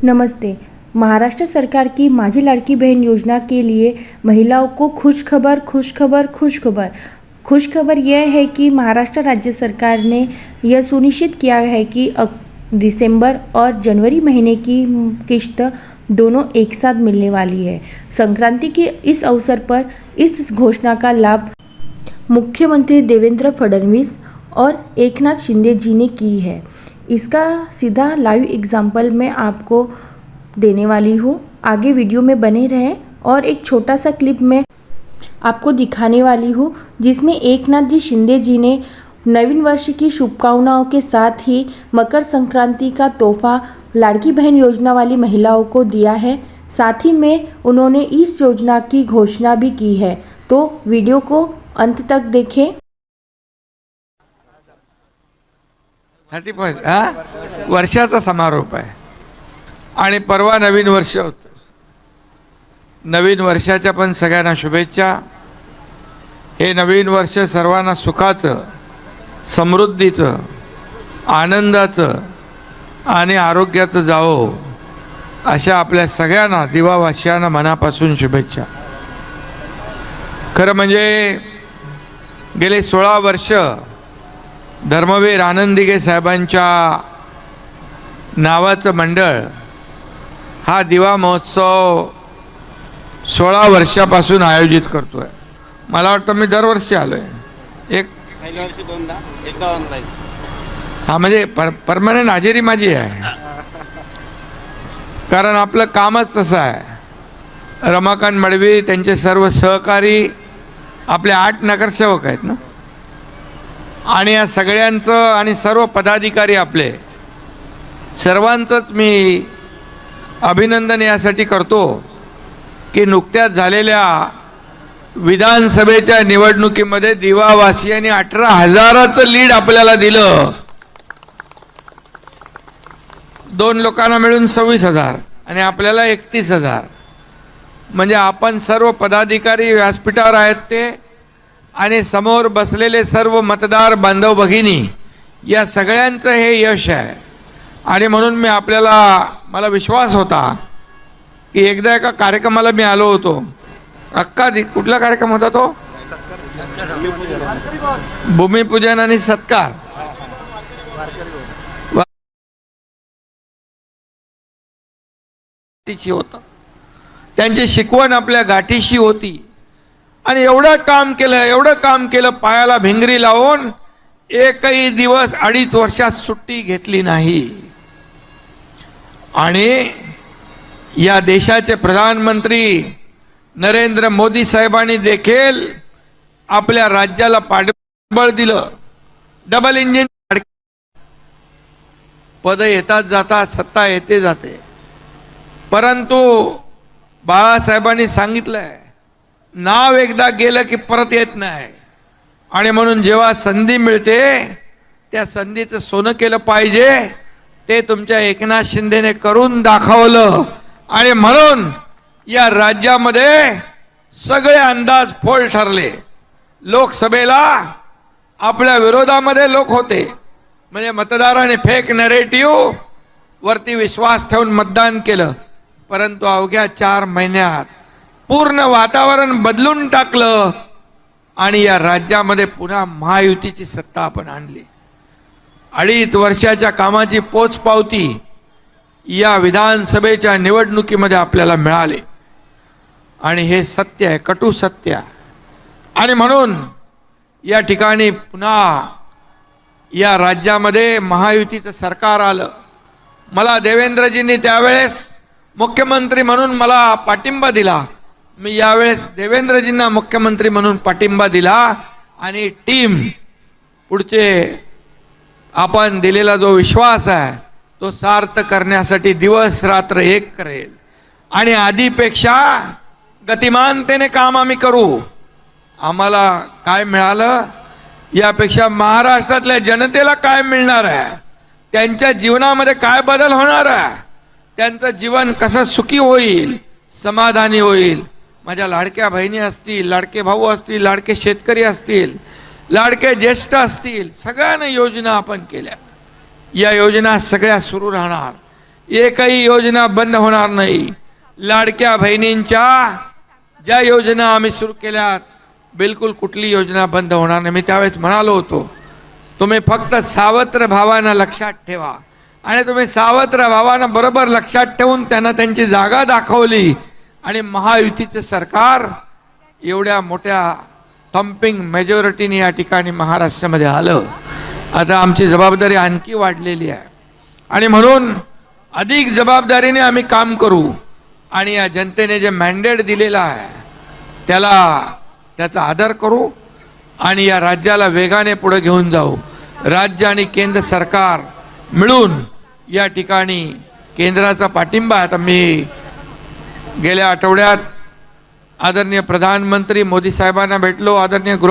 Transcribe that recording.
नमस्ते। महाराष्ट्र सरकार की माझी लाड़की बहन योजना के लिए महिलाओं को खुशखबर यह है कि महाराष्ट्र राज्य सरकार ने यह सुनिश्चित किया है कि दिसंबर और जनवरी महीने की किश्त दोनों एक साथ मिलने वाली है। संक्रांति के इस अवसर पर इस घोषणा का लाभ मुख्यमंत्री देवेंद्र फडणवीस और एकनाथ शिंदे जी ने की है। इसका सीधा लाइव एग्जाम्पल मैं आपको देने वाली हूँ। आगे वीडियो में बने रहें और एक छोटा सा क्लिप मैं आपको दिखाने वाली हूँ जिसमें एकनाथ जी शिंदे जी ने नवीन वर्ष की शुभकामनाओं के साथ ही मकर संक्रांति का तोहफा लाड़की बहन योजना वाली महिलाओं को दिया है। साथ ही में उन्होंने इस योजना की घोषणा भी की है। तो वीडियो को अंत तक देखें। 30 वर्षाचा समारोप आहे आणि परवा नवीन वर्ष होतं। नवीन वर्षाच्या पण सगळ्यांना शुभेच्छा। हे नवीन वर्ष सर्वांना सुखाचं, समृद्धीचं, आनंदाचं आणि आरोग्याचं जावो अशा आपल्या सगळ्यांना दिवावासियांना मनापासून शुभेच्छा। खरं म्हणजे गेले 16 वर्ष धर्मवीर आनंद दिघे साहेबांच्या नावाचं मंडळ हा दिवा महोत्सव 16 वर्षापासून आयोजित करतोय। मला वाटतं मी दरवर्षी आलोय। पहिल्या वर्षी 2दा, एकदा ऑनलाईन। हा म्हणजे परमनंट हजेरी माझी आहे, कारण आपलं कामच तसं आहे। रमाकांत मडवी त्यांचे सर्व सहकारी आपले 8 नगरसेवक आहेत ना, आणि या सगळ्यांचं आणि सर्व पदाधिकारी आपले सर्वांचंच मी अभिनंदन यासाठी करतो की नुकत्याच झालेल्या विधानसभेच्या निवडणुकीमध्ये दिवावासियांनी 18,000चं लीड आपल्याला दिलं। 2 लोकांना मिळून 26,000 आणि आपल्याला 31,000। म्हणजे आपण सर्व पदाधिकारी व्यासपीठावर आहेत ते आणि समोर बसलेले सर्व मतदार बांधव भगिनी या सगळ्यांचं हे यश आहे। आणि म्हणून मी मला विश्वास होता की एकदा एका कार्यक्रमाला मी आलो होतो। कुठला कार्यक्रम होता तो? भूमिपूजन आणि सत्कार होता। त्यांची शिकवण आपल्या गाठीशी होती आणि एवढं काम केलं पायाला भिंगरी लावून एकही दिवस 2.5 वर्षात सुट्टी घेतली नाही। आणि या देशाचे प्रधानमंत्री नरेंद्र मोदी साहेबांनी देखील आपल्या राज्याला पाठबळ दिलं। डबल इंजिन पद येतात जातात, सत्ता येते जाते, परंतु बाळासाहेबांनी सांगितलंय नाव एकदा गेलं की परत येत नाही। आणि म्हणून जेव्हा संधी मिळते त्या संधीचं सोनं केलं पाहिजे। ते तुमच्या एकनाथ शिंदेने करून दाखवलं आणि म्हणून या राज्यामध्ये सगळे अंदाज फोल ठरले। लोकसभेला आपल्या विरोधामध्ये लोक होते, म्हणजे मतदारांनी फेक नरेटिव्ह वरती विश्वास ठेवून मतदान केलं, परंतु अवघ्या 4 महिन्यात पूर्ण वातावरण बदलून टाकलं आणि या राज्यामध्ये पुन्हा महायुतीची सत्ता आपण आणली। 2.5 वर्षाच्या कामाची पोचपावती या विधानसभेच्या निवडणुकीमध्ये आपल्याला मिळाली आणि हे सत्य आहे, कटू सत्य आहे। आणि म्हणून या ठिकाणी पुन्हा या राज्यामध्ये महायुतीचं सरकार आलं। मला देवेंद्रजींनी त्यावेळेस मुख्यमंत्री म्हणून मला पाठिंबा दिला। मी यावेळेस देवेंद्रजींना मुख्यमंत्री म्हणून पाठिंबा दिला आणि टीम पुढचे आपण दिलेला जो विश्वास आहे तो सार्थ करण्यासाठी दिवस रात्र एक करेल आणि आधीपेक्षा गतिमानतेने काम आम्ही करू। आम्हाला काय मिळालं यापेक्षा महाराष्ट्रातल्या जनतेला काय मिळणार आहे, त्यांच्या जीवनामध्ये काय बदल होणार आहे, त्यांचं जीवन कसं सुखी होईल, समाधानी होईल। माझ्या लाडक्या बहिणी असतील, लाडके भाऊ असतील, लाडके शेतकरी असतील, लाडके ज्येष्ठ असतील, सगळ्यांना योजना आपण केल्या। या योजना सगळ्या सुरू राहणार। एकही योजना बंद होणार नाही. लाडक्या बहिणींच्या ज्या योजना आम्ही सुरू केल्यात बिलकुल कुठली योजना बंद होणार नाही. मी त्यावेळेस म्हणालो होतो तुम्ही फक्त सावत्र भावानं लक्षात ठेवा. आणि तुम्ही सावत्र भावानं बरोबर लक्षात ठेवून त्यांना त्यांची जागा दाखवली आणि महायुतीचं सरकार एवढ्या मोठ्या थम्पिंग मेजॉरिटीने या ठिकाणी महाराष्ट्रामध्ये आलं. आता आमची जबाबदारी आणखी वाढलेली आहे आणि म्हणून अधिक जबाबदारीने आम्ही काम करू आणि या जनतेने जे मॅन्डेट दिलेलं आहे त्याचा आदर करू आणि या राज्याला वेगाने पुढे घेऊन जाऊ. राज्य आणि केंद्र सरकार मिळून या ठिकाणी केंद्राचा पाठिंबा. आता मी गेल्या आठवड्यात आदरणीय प्रधानमंत्री मोदी साहेबांना भेटलो, आदरणीय गृह